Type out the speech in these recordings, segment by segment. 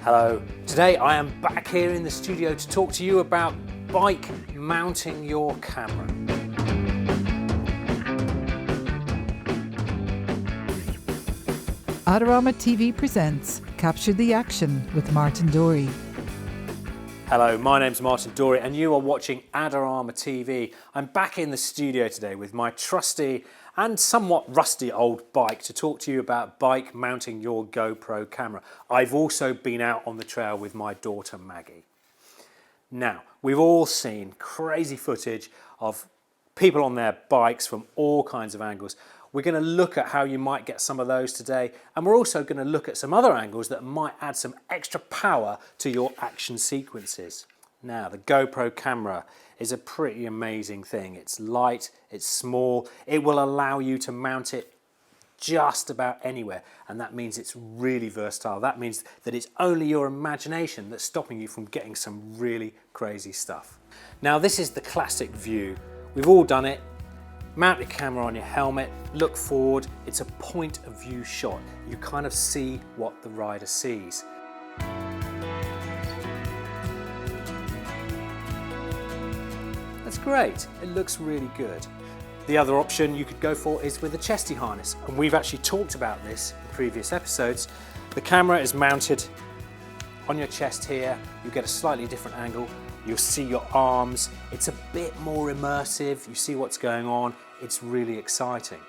Hello, today I am back here in the studio to talk to you about bike mounting your camera. Adorama TV presents Capture the Action with Martin Dorey. Hello, my name's Martin Dorey and you are watching Adorama TV. I'm back in the studio today with my trusty and somewhat rusty old bike to talk to you about bike mounting your GoPro camera. I've also been out on the trail with my daughter Maggie. Now, we've all seen crazy footage of people on their bikes from all kinds of angles. We're going to look at how you might get some of those today, and we're also going to look at some other angles that might add some extra power to your action sequences. Now, the GoPro camera is a pretty amazing thing. It's light, it's small, it will allow you to mount it just about anywhere, and that means it's really versatile. That means that it's only your imagination that's stopping you from getting some really crazy stuff. Now, this is the classic view. We've all done it. Mount your camera on your helmet, look forward. It's a point of view shot. You kind of see what the rider sees. That's great, it looks really good. The other option you could go for is with a chesty harness, and we've actually talked about this in previous episodes. The camera is mounted on your chest here. You get a slightly different angle. You'll see your arms. It's a bit more immersive. You see what's going on. It's really exciting.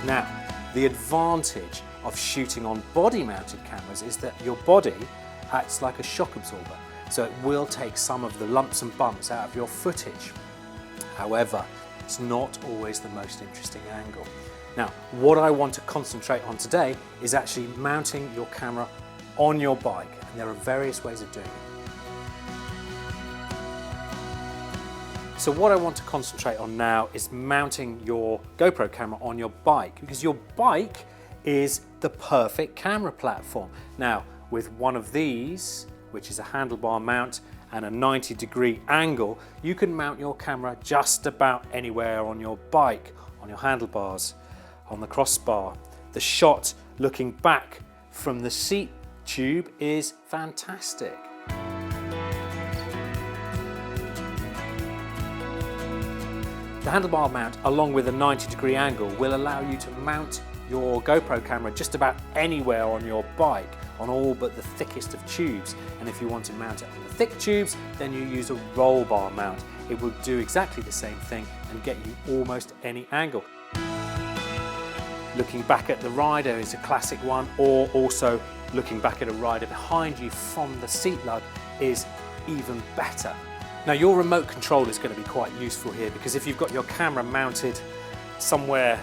Now, the advantage of shooting on body-mounted cameras is that your body acts like a shock absorber, so it will take some of the lumps and bumps out of your footage. However, it's not always the most interesting angle. Now, what I want to concentrate on today is actually mounting your camera on your bike, and there are various ways of doing it. So what I want to concentrate on now is mounting your GoPro camera on your bike, because your bike is the perfect camera platform. Now, with one of these, which is a handlebar mount and a 90-degree angle, you can mount your camera just about anywhere on your bike, on your handlebars, on the crossbar. The shot looking back from the seat tube is fantastic. The handlebar mount, along with a 90-degree angle, will allow you to mount your GoPro camera just about anywhere on your bike, on all but the thickest of tubes. And if you want to mount it on the thick tubes, then you use a roll bar mount. It will do exactly the same thing and get you almost any angle. Looking back at the rider is a classic one, or also looking back at a rider behind you from the seat lug is even better. Now, your remote control is going to be quite useful here, because if you've got your camera mounted somewhere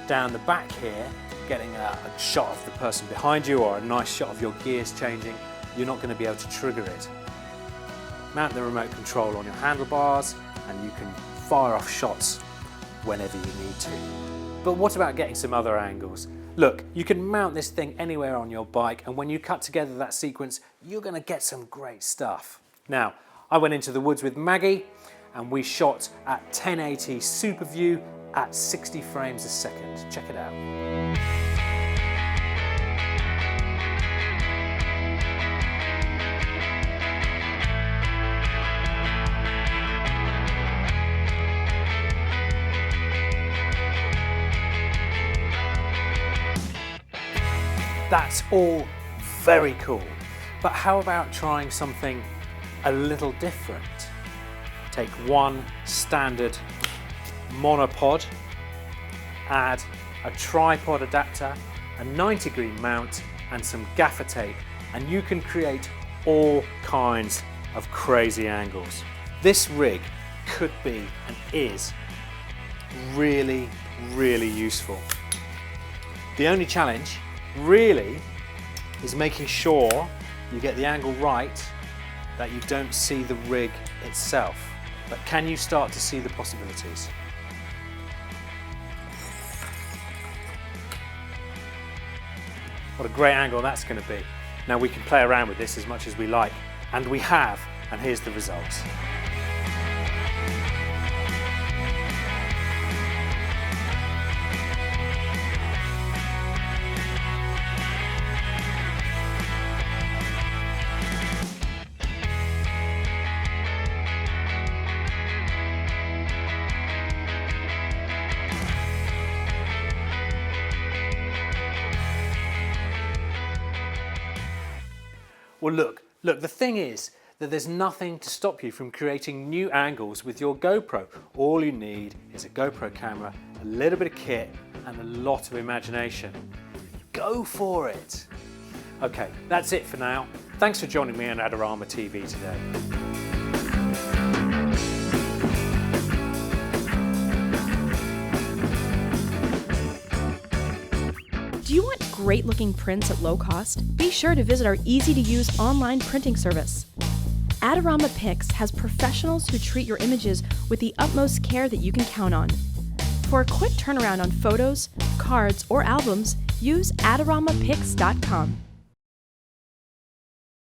down the back here, getting a shot of the person behind you or a nice shot of your gears changing, you're not going to be able to trigger it. Mount the remote control on your handlebars and you can fire off shots whenever you need to. But what about getting some other angles? Look, you can mount this thing anywhere on your bike, and when you cut together that sequence, you're going to get some great stuff. Now, I went into the woods with Maggie and we shot at 1080 super view at 60 frames a second. Check it out. That's all very cool, but how about trying something a little different? Take one standard monopod, add a tripod adapter, a 90-degree mount and some gaffer tape, and you can create all kinds of crazy angles. This rig could be and is really, really useful. The only challenge really is making sure you get the angle right, that you don't see the rig itself. But can you start to see the possibilities? What a great angle that's going to be. Now we can play around with this as much as we like, and we have, and here's the results. Well, look, the thing is that there's nothing to stop you from creating new angles with your GoPro. All you need is a GoPro camera, a little bit of kit, and a lot of imagination. Go for it. Okay, that's it for now. Thanks for joining me on Adorama TV today. Do you want great-looking prints at low cost? Be sure to visit our easy-to-use online printing service. Adorama Pix has professionals who treat your images with the utmost care that you can count on. For a quick turnaround on photos, cards, or albums, use adoramapix.com.